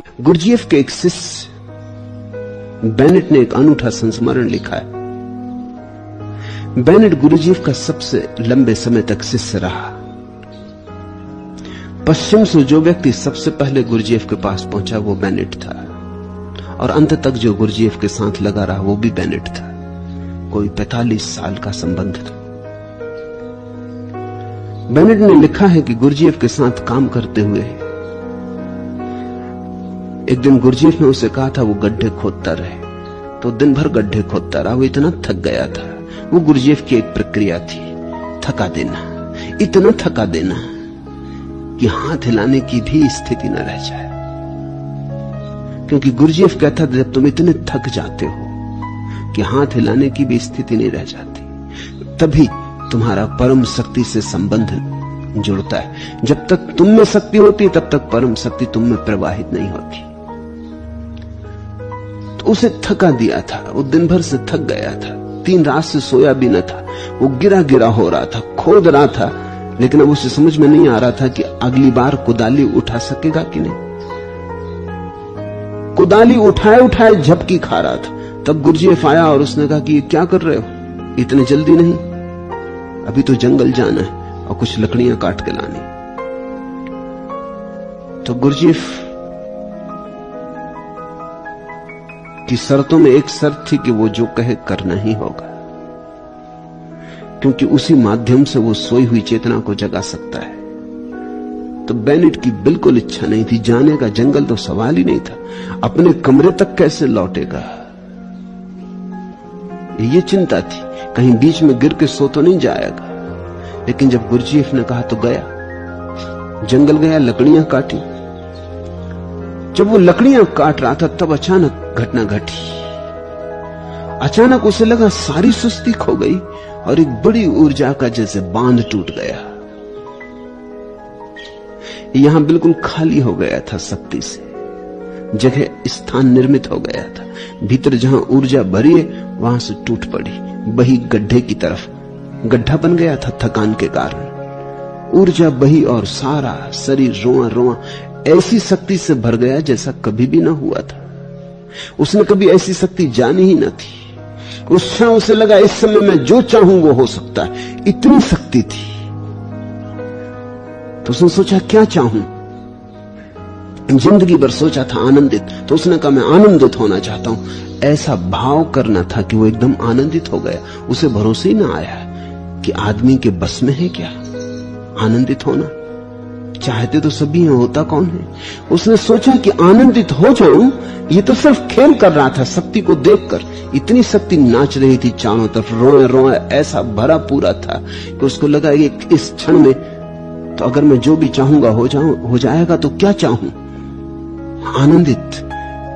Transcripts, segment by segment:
Gurdjieff के एक शिष्य बेनेट ने एक अनूठा संस्मरण लिखा है। बेनेट गुरजीएफ का सबसे लंबे समय तक शिष्य रहा। पश्चिम से जो व्यक्ति सबसे पहले गुरजीएफ के पास पहुंचा वो बेनेट था, और अंत तक जो गुरजीएफ के साथ लगा रहा वो भी बेनेट था। कोई 45 साल का संबंध था। बेनेट ने लिखा है कि गुरजीएफ के साथ काम करते हुए एक दिन गुरजीएफ ने उसे कहा था वो गड्ढे खोदता रहे, तो दिन भर गड्ढे खोदता रहा। वो इतना थक गया था। वो गुरजीएफ की एक प्रक्रिया थी, थका देना, इतना थका देना कि हाथ हिलाने की भी स्थिति न रह जाए। क्योंकि गुरजीएफ कहता था जब तुम इतने थक जाते हो कि हाथ हिलाने की भी स्थिति नहीं रह जाती, तभी तुम्हारा परम शक्ति से संबंध जुड़ता है। जब तक तुम में शक्ति होती है तब तक परम शक्ति तुम में प्रवाहित नहीं होती। तो उसे थका दिया था। वो दिन भर से थक गया था, 3 रात से सोया भी न था। वो गिरा गिरा हो रहा था, खोद रहा था, लेकिन अब उसे समझ में नहीं आ रहा था कि अगली बार कुदाली उठा सकेगा कि नहीं। कुदाली उठाए उठाए झपकी खा रहा था। तब गुरजीएफ आया और उसने कहा कि ये क्या कर रहे हो, इतने जल्दी नहीं, अभी तो जंगल जाना है और कुछ लकड़ियां काट के लानी। तो गुरजीएफ की शर्तों में एक शर्त थी कि वो जो कहे करना ही होगा, क्योंकि उसी माध्यम से वो सोई हुई चेतना को जगा सकता है। तो बेनेट की बिल्कुल इच्छा नहीं थी जाने का। जंगल तो सवाल ही नहीं था। अपने कमरे तक कैसे लौटेगा, ये चिंता थी। कहीं बीच में गिर के सो तो नहीं जाएगा। लेकिन जब गुरजीएफ ने कहा तो गया, जंगल गया, लकड़ियां काटी। जब वो लकड़ियां काट रहा था तब अचानक घटना घटी। अचानक उसे लगा सारी सुस्ती खो गई और एक बड़ी ऊर्जा का जैसे बांध टूट गया। यहां बिल्कुल खाली हो गया था शक्ति से, जगह स्थान निर्मित हो गया था। भीतर जहां ऊर्जा भरी है वहां से टूट पड़ी, बही गड्ढे की तरफ। गड्ढा बन गया था थकान के कारण। ऊर्जा बही और सारा शरीर रोआ रोआ ऐसी शक्ति से भर गया जैसा कभी भी ना हुआ था। उसने कभी ऐसी शक्ति जानी ही न थी। उस क्षण उसे लगा इस समय मैं जो चाहूं वो हो सकता है, इतनी शक्ति थी। तो उसने सोचा क्या चाहूं, जिंदगी भर सोचा था आनंदित, तो उसने कहा मैं आनंदित होना चाहता हूं। ऐसा भाव करना था कि वो एकदम आनंदित हो गया। उसे भरोसा ही ना आया कि आदमी के बस में है क्या आनंदित होना। चाहते तो सभी हैं, होता कौन है। उसने सोचा कि आनंदित हो जाऊं। ये तो सिर्फ खेल कर रहा था शक्ति को देखकर। इतनी शक्ति नाच रही थी चारों तरफ, रोए रोए ऐसा भरा पूरा था कि उसको लगा कि इस क्षण में तो अगर मैं जो भी चाहूंगा हो जाएगा। तो क्या चाहूं, आनंदित।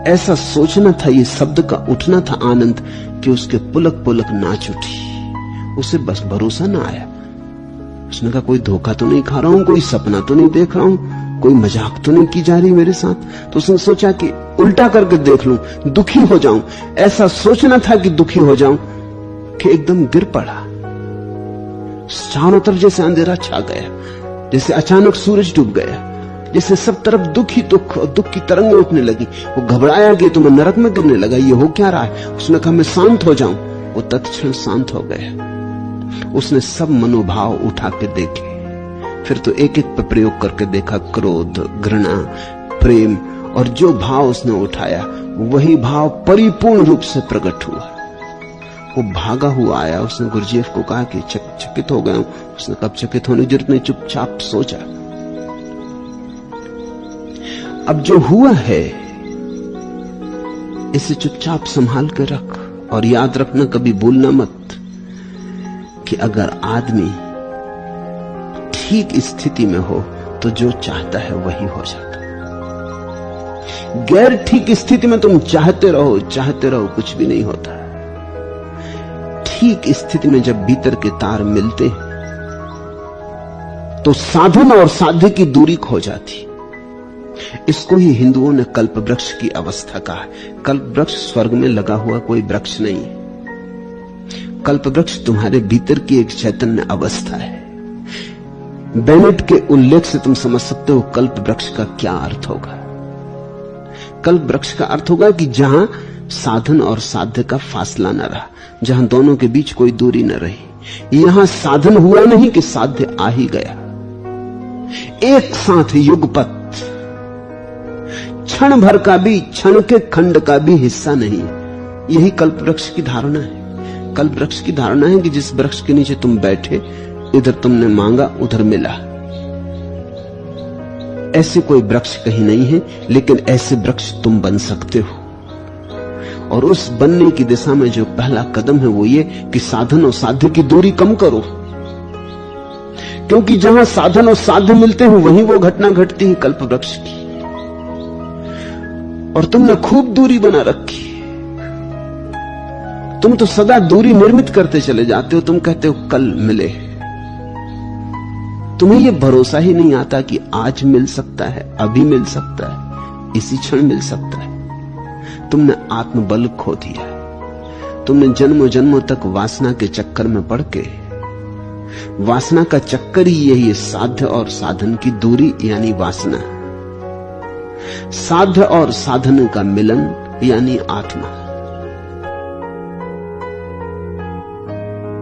ऐसा सोचना था, ये शब्द का उठना था आनंद, कि उसके पुलक पुलक नाच उठी। उसे बस भरोसा ना आया। उसने कहा कोई धोखा तो नहीं खा रहा हूं, कोई सपना तो नहीं देख रहा हूं, कोई मजाक तो नहीं की जा रही मेरे साथ। तो उसने सोचा कि उल्टा करके देख लूं, दुखी हो जाऊं। ऐसा सोचना था कि दुखी हो जाऊं कि एकदम गिर पड़ा। चारों तरफ जैसे अंधेरा छा गया, जैसे अचानक सूरज डूब गया, जैसे सब तरफ दुख ही दुख और दुख की तरंगें उठने लगी। वो घबराया कि तो मैं नरक में गिरने लगा, ये हो क्या रहा है। उसने कहा मैं शांत हो जाऊं। वो तत्क्षण शांत हो गया। उसने सब मनोभाव उठा के देखे, फिर तो एक एक पे प्रयोग करके देखा, क्रोध, घृणा, प्रेम, और जो भाव उसने उठाया वही भाव परिपूर्ण रूप से प्रकट हुआ। वो भागा हुआ आया। उसने गुरजीएफ को कहा कि चकित हो गया हूं। उसने कब चकित होने की जरूरत नहीं, चुपचाप सो जा। अब जो हुआ है इसे चुपचाप संभाल के रख, और याद रखना कभी भूलना मत कि अगर आदमी ठीक स्थिति में हो तो जो चाहता है वही हो जाता है। गैर ठीक स्थिति में तुम चाहते रहो कुछ भी नहीं होता। ठीक स्थिति में जब भीतर के तार मिलते हैं तो साधन और साध्य की दूरी खो जाती। इसको ही हिंदुओं ने कल्प वृक्ष की अवस्था कहा है। कल्प वृक्ष स्वर्ग में लगा हुआ कोई वृक्ष नहीं है। कल्प वृक्ष तुम्हारे भीतर की एक चैतन्य अवस्था है। बेनेट के उल्लेख से तुम समझ सकते हो कल्प वृक्ष का क्या अर्थ होगा। कल्प वृक्ष का अर्थ होगा कि जहां साधन और साध्य का फासला न रहा, जहां दोनों के बीच कोई दूरी न रही। यहां साधन हुआ नहीं कि साध्य आ ही गया, एक साथ युगपत, क्षण भर का भी, क्षण के खंड का भी हिस्सा नहीं। यही कल्प वृक्ष की धारणा है। कल्प वृक्ष की धारणा है कि जिस वृक्ष के नीचे तुम बैठे, इधर तुमने मांगा उधर मिला। ऐसे कोई वृक्ष कहीं नहीं है, लेकिन ऐसे वृक्ष तुम बन सकते हो। और उस बनने की दिशा में जो पहला कदम है वो ये कि साधन और साध्य की दूरी कम करो, क्योंकि जहां साधन और साध्य मिलते हैं वहीं वो घटना घटती है कल्प वृक्ष की। और तुमने खूब दूरी बना रखी, तुम तो सदा दूरी निर्मित करते चले जाते हो। तुम कहते हो कल मिले, तुम्हें यह भरोसा ही नहीं आता कि आज मिल सकता है, अभी मिल सकता है, इसी क्षण मिल सकता है। तुमने आत्मबल खो दिया। तुमने जन्मों जन्मों तक वासना के चक्कर में पड़ के, वासना का चक्कर ही यही है, साध्य और साधन की दूरी यानी वासना, साध्य और साधन का मिलन यानी आत्मा।